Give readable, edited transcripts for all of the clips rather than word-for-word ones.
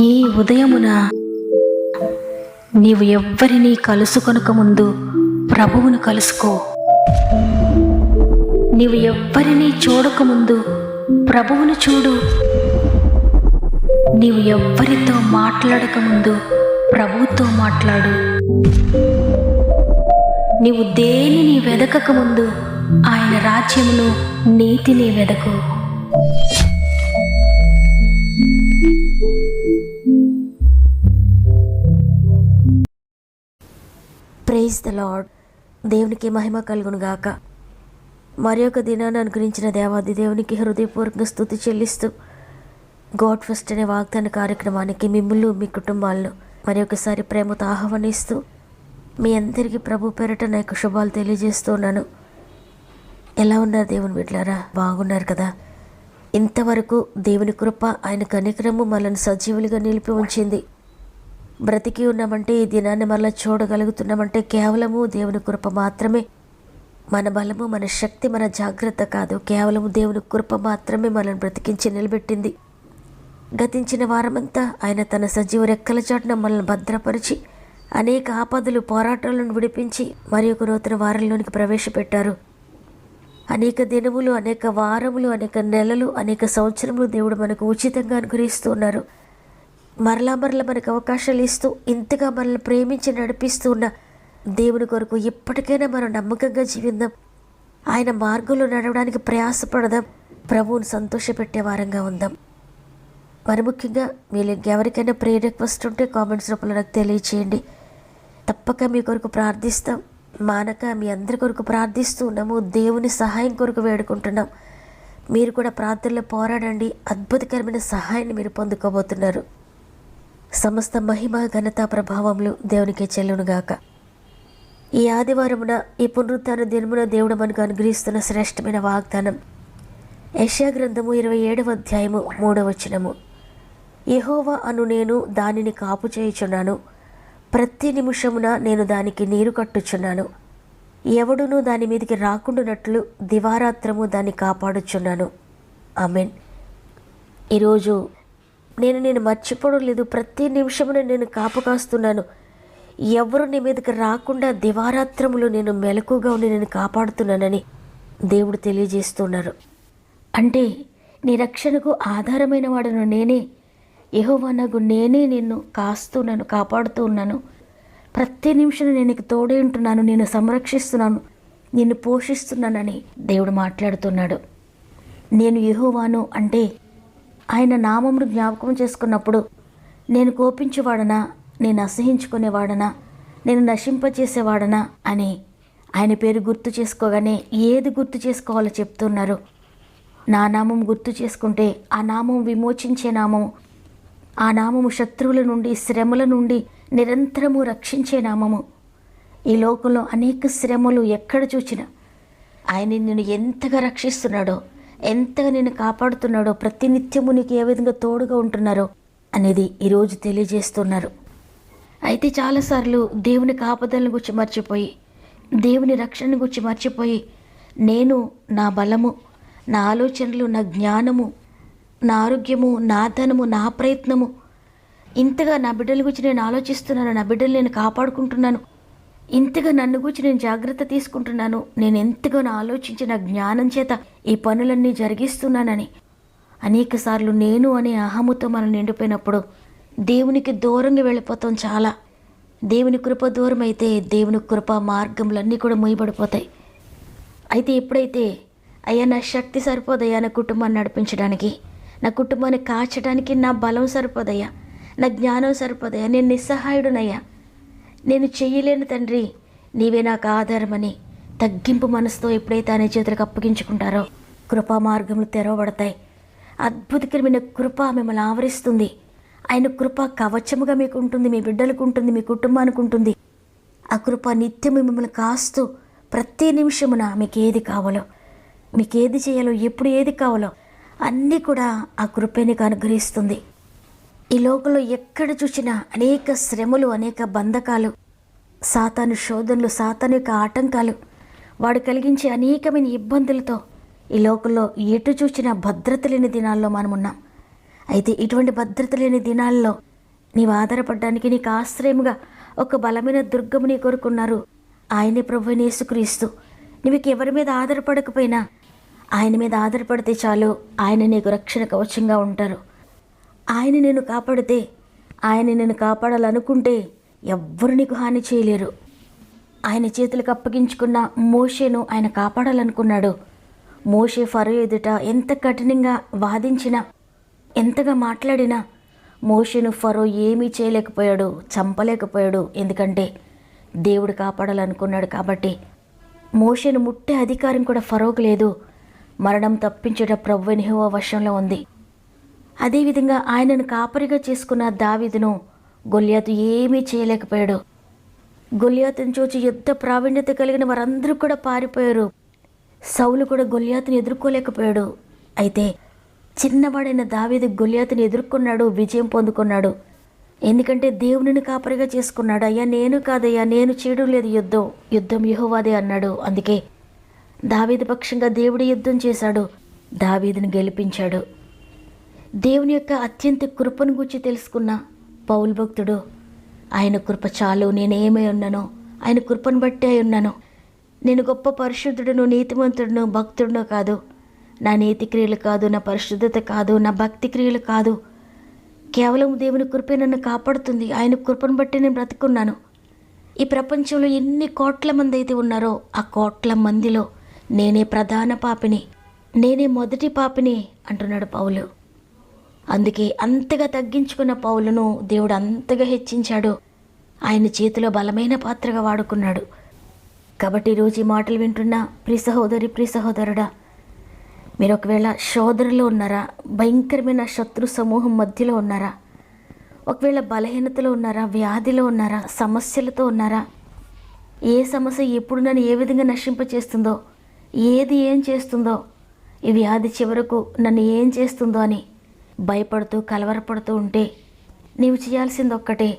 ఈ ఉదయమున నీవు ఎవ్వరినీ కలుసుకొనక ముందు ప్రభువును కలుసుకో. నీవు ఎవ్వరినీ చూడకముందు ప్రభువును చూడు. నీవు ఎవ్వరితో మాట్లాడకముందు ప్రభువుతో మాట్లాడు. నీవు దేనిని వెదకకముందు ఆయన రాజ్యమును నీతిని వెదకు. Praise the lord. దేవునికి మహిమ కలుగును గాక. మరి ఒక దినాన్ని అనుగ్రహించిన దేవాది దేవునికి హృదయపూర్వక స్తుతి చెల్లిస్తూ గాడ్ ఫస్ట్ అనే వాగ్దాన కార్యక్రమానికి మిమ్మల్ని మీ కుటుంబాలను మరి ఒకసారి ప్రేమతో ఆహ్వానిస్తూ మీ అందరికీ ప్రభు పేరట నా యొక్క శుభాలు తెలియజేస్తున్నాను. ఎలా ఉన్నారు దేవుని బిడ్డలారా? బాగున్నారు కదా? ఇంతవరకు దేవుని కృప, ఆయన కనికరము మనల్ని సజీవులుగా నిలిపి ఉంచింది. బ్రతికి ఉన్నామంటే, ఈ దినాన్ని మళ్ళీ చూడగలుగుతున్నామంటే కేవలము దేవుని కృప మాత్రమే. మన బలము, మన శక్తి, మన జాగ్రత్త కాదు. కేవలము దేవుని కృప మాత్రమే మనల్ని బ్రతికించి నిలబెట్టింది. గతించిన వారమంతా ఆయన తన సజీవ రెక్కల చాటున మనల్ని భద్రపరిచి అనేక ఆపదలు, పోరాటాలను విడిపించి మరి ఒక నూతన వారంలోనికి ప్రవేశపెట్టారు. అనేక దినములు, అనేక వారములు, అనేక నెలలు, అనేక సంవత్సరములు దేవుడు మనకు ఉచితంగా అనుగ్రహిస్తున్నారు. మరలా మనకు అవకాశాలు ఇస్తూ ఇంతగా మనల్ని ప్రేమించి నడిపిస్తూ ఉన్న దేవుని కొరకు ఎప్పటికైనా మనం నమ్మకంగా జీవిద్దాం. ఆయన మార్గంలో నడవడానికి ప్రయాసపడదాం. ప్రభువుని సంతోషపెట్టే వారంగా ఉందాం. మరి ముఖ్యంగా మీరు ఎవరికైనా ప్రేయర్ రిక్వెస్ట్ ఉంటే కామెంట్స్ రూపంలో నాకు తెలియచేయండి. తప్పక మీ కొరకు ప్రార్థిస్తాం. మానక మీ అందరి కొరకు ప్రార్థిస్తూ ఉన్నాము. దేవుని సహాయం కొరకు వేడుకుంటున్నాం. మీరు కూడా ప్రార్థనలో పోరాడండి. అద్భుతకరమైన సహాయాన్ని మీరు పొందుకోబోతున్నారు. సమస్త మహిమ, ఘనత, ప్రభావములు దేవునికే చెల్లునుగాక. ఈ ఆదివారమున, ఈ పునరుత్థాన దినమున దేవుడు మనకు అనుగ్రహిస్తున్న శ్రేష్టమైన వాగ్దానం యెషయా గ్రంథము 27వ అధ్యాయము 3వ వచనము. యెహోవా అను నేను దానిని కాపు చేయుచున్నాను, ప్రతి నిమిషమున నేను దానికి నీరు కట్టుచున్నాను, ఎవడునూ దాని మీదకి రాకుండానట్లు దివారాత్రము దాన్ని కాపాడుచున్నాను. ఆమెన్. ఈరోజు నేను మర్చిపోవడం లేదు. ప్రతి నిమిషమున నేను కాపు కాస్తున్నాను. ఎవరు నీ మీదకి రాకుండా దివారాత్రములు నేను మెలకుగా ఉండి నేను కాపాడుతున్నానని దేవుడు తెలియజేస్తున్నారు. అంటే నీ రక్షణకు ఆధారమైన వాడును నేనే, యెహోవా నగు నేనే నిన్ను కాస్తున్నాను, కాపాడుతూ ఉన్నాను. ప్రతి నిమిషం నేను నీకు తోడే ఉంటున్నాను, నేను సంరక్షిస్తున్నాను, నిన్ను పోషిస్తున్నానని దేవుడు మాట్లాడుతున్నాడు. నేను యెహోవాను అంటే ఆయన నామమును జ్ఞాపకం చేసుకున్నప్పుడు నేను కోపించేవాడనా, నేను అసహించుకునేవాడనా, నేను నశింపచేసేవాడనా అని ఆయన పేరు గుర్తు చేసుకోగానే ఏది గుర్తు చేసుకోవాలో చెప్తున్నారు. నా నామం గుర్తు చేసుకుంటే ఆ నామం విమోచించే నామము, ఆ నామము శత్రువుల నుండి, శ్రమల నుండి నిరంతరము రక్షించే నామము. ఈ లోకంలో అనేక శ్రమలు ఎక్కడ చూసినా ఆయన నిన్ను ఎంతగా రక్షిస్తున్నాడో, ఎంతగా నేను కాపాడుతున్నాడో, ప్రతినిత్యము నీకు ఏ విధంగా తోడుగా ఉంటున్నారో అనేది ఈరోజు తెలియజేస్తున్నారు. అయితే చాలాసార్లు దేవుని కాపుదలను గురించి మర్చిపోయి, దేవుని రక్షణ గురించి మర్చిపోయి, నేను, నా బలము, నా ఆలోచనలు, నా జ్ఞానము, నా ఆరోగ్యము, నా ధనము, నా ప్రయత్నము, ఇంతగా నా బిడ్డల గురించి నేను ఆలోచిస్తున్నాను, నా బిడ్డలు నేను కాపాడుకుంటున్నాను, ఇంతగా నన్ను గురించి నేను జాగ్రత్త తీసుకుంటున్నాను, నేను ఎంతగానో ఆలోచించి నా జ్ఞానం చేత ఈ పనులన్నీ జరిగిస్తున్నానని అనేక సార్లు నేను అనే అహముతో మనం నిండిపోయినప్పుడు దేవునికి దూరంగా వెళ్ళిపోతాం. చాలా దేవుని కృప దూరం అయితే దేవుని కృప మార్గములన్నీ కూడా మూయబడిపోతాయి. అయితే ఎప్పుడైతే అయ్యా నా శక్తి సరిపోదయ్యా నా కుటుంబాన్ని నడిపించడానికి, నా కుటుంబాన్ని కాచడానికి నా బలం సరిపోదయ్యా, నా జ్ఞానం సరిపోదయ్యా, నేను నిస్సహాయుడునయ్యా, నేను చెయ్యలేను తండ్రి, నీవే నాకు ఆధారమని తగ్గింపు మనసుతో ఎప్పుడైతే ఆయన చేతులకు అప్పగించుకుంటారో కృపా మార్గములు తెరవబడతాయి. అద్భుతకరమైన కృప మిమ్మల్ని ఆవరిస్తుంది. ఆయన కృప కవచముగా మీకు ఉంటుంది, మీ బిడ్డలకు ఉంటుంది, మీ కుటుంబానికి ఉంటుంది. ఆ కృప నిత్యము మిమ్మల్ని కాస్తూ ప్రతి నిమిషమున మీకు ఏది కావాలో, మీకు ఏది చేయాలో, ఎప్పుడు ఏది కావాలో అన్నీ కూడా ఆ కృపే నీకు అనుగ్రహిస్తుంది. ఈ లోకంలో ఎక్కడ చూసినా అనేక శ్రమలు, అనేక బంధకాలు, సాతాను శోధనలు, సాతాను యొక్క ఆటంకాలు, వాడు కలిగించే అనేకమైన ఇబ్బందులతో ఈ లోకంలో ఎటు చూసినా భద్రత లేని దినాల్లో మనం ఉన్నాం. అయితే ఇటువంటి భద్రత లేని దినాల్లో నీవు ఆధారపడడానికి నీకు ఆశ్రయముగా ఒక బలమైన దుర్గము నీ కొరుకున్నారు. ఆయనే ప్రభువైన యేసుక్రీస్తు. నీవు ఎవరి మీద ఆధారపడకపోయినా ఆయన మీద ఆధారపడితే చాలు, ఆయన నీకు రక్షణ కవచంగా ఉంటారు. ఆయన నిన్ను కాపాడితే, ఆయన నిన్ను కాపాడాలనుకుంటే ఎవ్వరు నీకు హాని చేయలేరు. ఆయన చేతులకు అప్పగించుకున్న మోషేను ఆయన కాపాడాలనుకున్నాడు. మోషే ఫరో ఎదుట ఎంత కఠినంగా వాదించినా, ఎంతగా మాట్లాడినా మోషేను ఫరో ఏమీ చేయలేకపోయాడు, చంపలేకపోయాడు. ఎందుకంటే దేవుడు కాపాడాలనుకున్నాడు కాబట్టి. మోషేను ముట్టే అధికారం కూడా ఫరోకు లేదు. మరణం తప్పించేట ప్రభువైన యెహోవా వశంలో ఉంది. అదేవిధంగా ఆయనను కాపరిగా చేసుకున్న దావీదును గొల్యాతు ఏమీ చేయలేకపోయాడు. గొల్యాతును చూచి యుద్ధ ప్రావీణ్యత కలిగిన వారందరూ కూడా పారిపోయారు. సౌలు కూడా గొల్యాతుని ఎదుర్కోలేకపోయాడు. అయితే చిన్నవాడైన దావీదు గొల్యాతుని ఎదుర్కొన్నాడు, విజయం పొందుకున్నాడు. ఎందుకంటే దేవునిని కాపరిగా చేసుకున్నాడు. అయ్యా నేను కాదయ్యా, నేను చేయడం లేదు, యుద్ధం యెహోవాదే అన్నాడు. అందుకే దావీదు పక్షంగా దేవుడి యుద్ధం చేశాడు, దావీదుని గెలిపించాడు. దేవుని యొక్క అత్యంత కృపను గురించి తెలుసుకున్న పౌలు భక్తుడు, ఆయన కృప చాలు, నేనేమై ఉన్నానో ఆయన కృపను బట్టి అయి ఉన్నాను. నేను గొప్ప పరిశుద్ధుడును, నీతిమంతుడును, భక్తుడును కాదు. నా నీతి క్రియలు కాదు, నా పరిశుద్ధత కాదు, నా భక్తి క్రియలు కాదు. కేవలం దేవుని కృపే నన్ను కాపాడుతుంది. ఆయన కృపను బట్టి నేను బ్రతుకున్నాను. ఈ ప్రపంచంలో ఎన్ని కోట్ల మంది అయితే ఉన్నారో ఆ కోట్ల మందిలో నేనే ప్రధాన పాపిని, నేనే మొదటి పాపిని అంటున్నాడు పౌలు. అందుకే అంతగా తగ్గించుకున్న పౌలును దేవుడు అంతగా హెచ్చించాడు. ఆయన చేతిలో బలమైన పాత్రగా వాడుకున్నాడు. కాబట్టి ఈరోజు ఈ మాటలు వింటున్న ప్రియ సహోదరి, ప్రియ సహోదరుడా, మీరు ఒకవేళ శోధనలో ఉన్నారా? భయంకరమైన శత్రు సమూహం మధ్యలో ఉన్నారా? ఒకవేళ బలహీనతలో ఉన్నారా? వ్యాధిలో ఉన్నారా? సమస్యలతో ఉన్నారా? ఏ సమస్య ఎప్పుడు నన్ను ఏ విధంగా నశింపచేస్తుందో, ఏది ఏం చేస్తుందో, ఈ వ్యాధి చివరకు నన్ను ఏం చేస్తుందో అని భయపడుతూ కలవరపడుతూ ఉంటే నీవు చేయాల్సింది ఒక్కటే,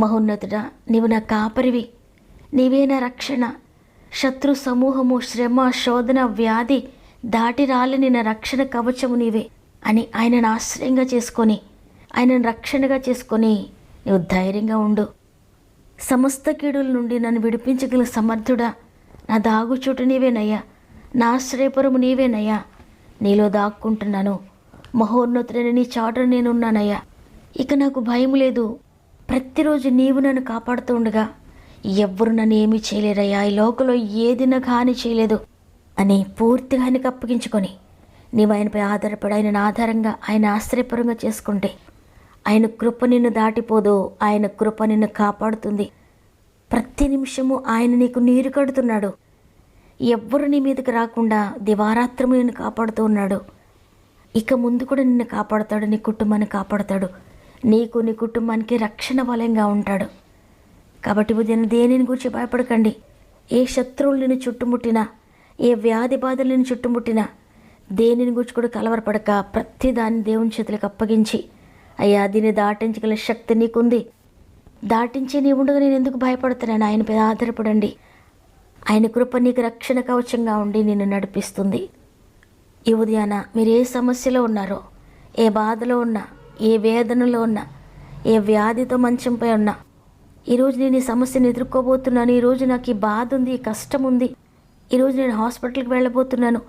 మహోన్నతుడా, నీవు నా కాపరివి, నీవే నా రక్షణ. శత్రు సమూహము, శ్రమ, శోధన, వ్యాధి దాటి రాలని నా రక్షణ కవచము నీవే అని ఆయనను ఆశ్రయంగా చేసుకొని, ఆయనను రక్షణగా చేసుకొని నీవు ధైర్యంగా ఉండు. సమస్త కీడుల నుండి నన్ను విడిపించగల సమర్థుడా, నా దాగుచోటు నీవేనయ్యా, నా ఆశ్రయపురము నీవేనయ్యా. నీలో దాక్కుంటున్నాను, మహోన్నతుడైన నీ చాటున నేనున్నానయ్యా. ఇక నాకు భయం లేదు. ప్రతిరోజు నీవు నన్ను కాపాడుతూ ఉండగా ఎవ్వరు నన్ను ఏమీ చేయలేరయ్యా, ఈ లోకంలో ఏది నాకు హాని చేయలేదు అని పూర్తిగా ఆయనకు అప్పగించుకొని నీవు ఆయనపై ఆధారపడి ఆయనను ఆధారంగా, ఆయన ఆశ్రయపరంగా చేసుకుంటే ఆయన కృప నిన్ను దాటిపోదు. ఆయన కృప నిన్ను కాపాడుతుంది. ప్రతి నిమిషము ఆయన నీకు నీరు కడుతున్నాడు. ఎవ్వరు నీ మీదకి రాకుండా దివారాత్రము నిన్ను కాపాడుతూ ఉన్నాడు. ఇక ముందు కూడా నిన్ను కాపాడుతాడు, నీ కుటుంబాన్ని కాపాడుతాడు. నీకు, నీ కుటుంబానికి రక్షణ వలయంగా ఉంటాడు. కాబట్టి ఉదయం దేనిని గురించి భయపడకండి. ఏ శత్రువులు నిన్ను చుట్టుముట్టినా, ఏ వ్యాధి బాధలు నిన్ను చుట్టుముట్టినా దేనిని గురించి కూడా కలవరపడక ప్రతి దాన్ని దేవుని చేతులకు అప్పగించి, అయ్యా దీన్ని దాటించగల శక్తి నీకుంది, దాటించి నీ ఉండగా నేను ఎందుకు భయపడుతున్నాను, ఆయనపై ఆధారపడండి. ఆయన కృప నీకు రక్షణ కవచంగా ఉండి నిన్ను నడిపిస్తుంది. ఈ ఉదయాన మీరు ఏ సమస్యలో ఉన్నారో, ఏ బాధలో ఉన్నా, ఏ వేదనలో ఉన్నా, ఏ వ్యాధితో మంచంపై ఉన్నా, ఈరోజు నేను ఈ సమస్యను ఎదుర్కోబోతున్నాను, ఈరోజు నాకు ఈ బాధ ఉంది, ఈ కష్టం ఉంది, ఈరోజు నేను హాస్పిటల్కి వెళ్ళబోతున్నాను,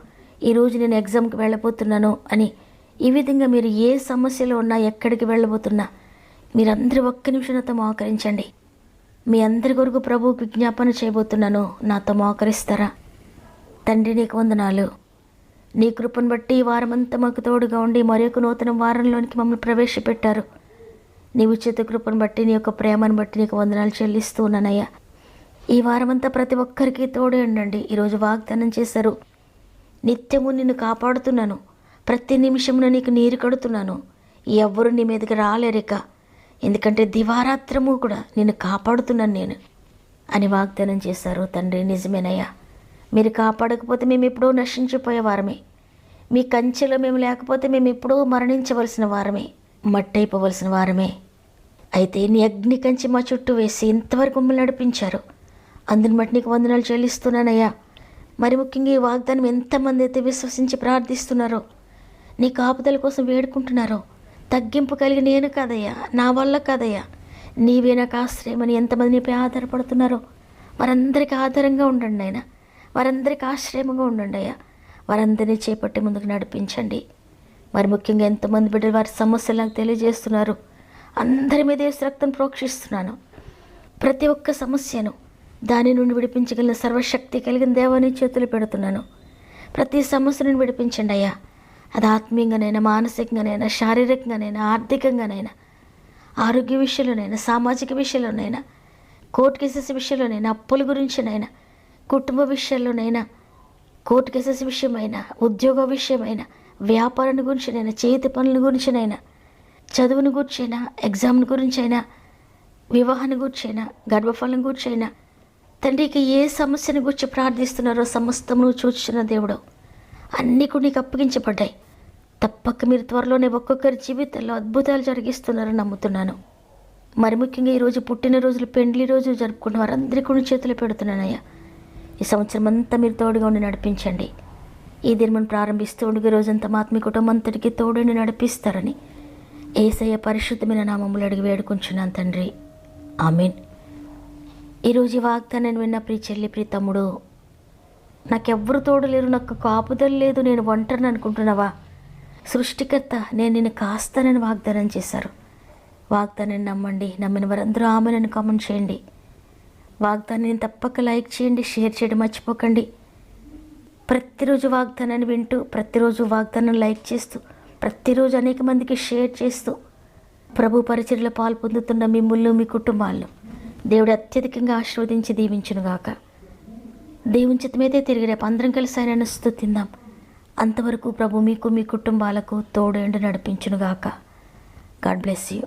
ఈరోజు నేను ఎగ్జామ్కి వెళ్ళబోతున్నాను అని ఈ విధంగా మీరు ఏ సమస్యలో ఉన్నా, ఎక్కడికి వెళ్ళబోతున్నా మీరందరూ ఒక్క నిమిషం నాతో మోకరించండి. మీ అందరి కొరకు ప్రభువుకు విజ్ఞాపన చేయబోతున్నాను. నాతో మోకరిస్తారా? తండ్రి నీకు వందనాలు. నీ కృపను బట్టి ఈ వారమంతా మాకు తోడుగా ఉండి మరొక నూతన వారంలోనికి మమ్మల్ని ప్రవేశపెట్టారు. నీ ఉచిత కృపను బట్టి, నీ యొక్క ప్రేమను బట్టి నీకు వందనాలు చెల్లిస్తూ ఉన్నానయ్యా. ఈ వారమంతా ప్రతి ఒక్కరికి తోడే ఉండండి. ఈరోజు వాగ్దానం చేశారు, నిత్యము నిన్ను కాపాడుతున్నాను, ప్రతి నిమిషమున నీకు నీరు కడుతున్నాను, ఎవ్వరు నీ మీదకి రాలేరిక, ఎందుకంటే దివారాత్రము కూడా నిన్ను కాపాడుతున్నాను నేను అని వాగ్దానం చేశారు. తండ్రి నిజమేనయ్యా, మీరు కాపాడకపోతే మేము ఎప్పుడో నశించిపోయే వారమే, మీ కంచెలో మేము లేకపోతే మేము ఎప్పుడో మరణించవలసిన వారమే, మట్టయిపోవలసిన వారమే. అయితే నీ అగ్ని కంచి మా చుట్టూ వేసి ఇంతవరకు మమ్మల్ని నడిపించారు. అందుని బట్టి నీకు వందనాలు చెల్లిస్తున్నానయ్యా. మరి ముఖ్యంగా ఈ వాగ్దానం ఎంతమంది అయితే విశ్వసించి ప్రార్థిస్తున్నారో, నీ కాపుదల కోసం వేడుకుంటున్నారో, తగ్గింపు కలిగి నేను కాదయ్యా, నా వల్ల కాదయ్యా, నీవే నాకు ఆశ్రయమని ఎంతమంది నీపై ఆధారపడుతున్నారో వారందరికీ ఆధారంగా ఉండండి ఆయన, వారందరికీ ఆశ్రయంగా ఉండండి అయ్యా. వారందరినీ చేపట్టి ముందుకు నడిపించండి. మరి ముఖ్యంగా ఎంతమంది బిడ్డలు వారి సమస్యలు నాకు తెలియజేస్తున్నారు. అందరి మీద యేసు రక్తం ప్రోక్షిస్తున్నాను. ప్రతి ఒక్క సమస్యను దాని నుండి విడిపించగలిగిన సర్వశక్తి కలిగిన దేవాన్ని చేతులు పెడుతున్నాను. ప్రతి సమస్య నుండి విడిపించండి అయ్యా. అది ఆత్మీయంగానైనా, మానసికంగానైనా, శారీరకంగానైనా, ఆర్థికంగానైనా, ఆరోగ్య విషయంలోనైనా, సామాజిక విషయంలోనైనా, కోర్టు కేసెస్ విషయంలోనైనా, అప్పుల గురించినైనా, కుటుంబ విషయాల్లోనైనా, కోర్టు కేసెస్ విషయమైనా, ఉద్యోగ విషయమైనా, వ్యాపారాన్ని గురించినైనా, చేతి పనుల గురించినైనా, చదువుని గురించైనా, ఎగ్జామ్ని గురించైనా, వివాహాన్ని గురించైనా, గర్భఫలం గురించైనా, తండ్రికి ఏ సమస్యను గురించి ప్రార్థిస్తున్నారో సమస్తం నువ్వు చూస్తున్న దేవుడు. అన్నీ కూడా నీకు అప్పగించబడ్డాయి. తప్పక మీరు త్వరలోనే ఒక్కొక్కరి జీవితంలో అద్భుతాలు జరిగిస్తున్నారని నమ్ముతున్నాను. మరి ముఖ్యంగా ఈరోజు పుట్టినరోజులు, పెండ్లి రోజు జరుపుకున్న వారందరికీ కూడా చేతులు పెడుతున్నానయ్యా. ఈ సంవత్సరం అంతా మీరు తోడుగా ఉండి నడిపించండి. ఈ దినమును ప్రారంభిస్తూ ఉండి రోజంతా మా ఆత్మీయ కుటుంబం అంతటికి తోడుని నడిపిస్తారని యేసయ్య పరిశుద్ధమైన నామములు అడిగి వేడుకుంటున్నాను తండ్రి. ఆమేన్. ఈరోజు ఈ వాగ్దానాన్ని విన్న ప్రియ చెల్లి, ప్రియ తమ్ముడు, నాకెవ్వరు తోడు లేరు, నాకు కాపుదల లేదు, నేను ఒంటరిని అనుకుంటున్నావా? సృష్టికర్త నేను నిన్ను కాస్తానని వాగ్దానం చేశారు. వాగ్దానాన్ని నమ్మండి. నమ్మిన వారందరూ ఆమెను కామెంట్ చేయండి. వాగ్దానాన్ని తప్పక లైక్ చేయండి, షేర్ చేయడం మర్చిపోకండి. ప్రతిరోజు వాగ్దానాన్ని వింటూ, ప్రతిరోజు వాగ్దానాన్ని లైక్ చేస్తూ, ప్రతిరోజు అనేక మందికి షేర్ చేస్తూ ప్రభు పరిచర్యలో పాలు పొందుతున్న మిమ్ములను, మీ కుటుంబాలను దేవుడు అత్యధికంగా ఆశీర్వదించి దీవించునుగాక. దేవుని చిత్తమైతే తిరిగి రేపు అందరం కలిసి ఆయనను స్తుతిందాం. అంతవరకు ప్రభు మీకు, మీ కుటుంబాలకు తోడేండు నడిపించునుగాక. God bless you.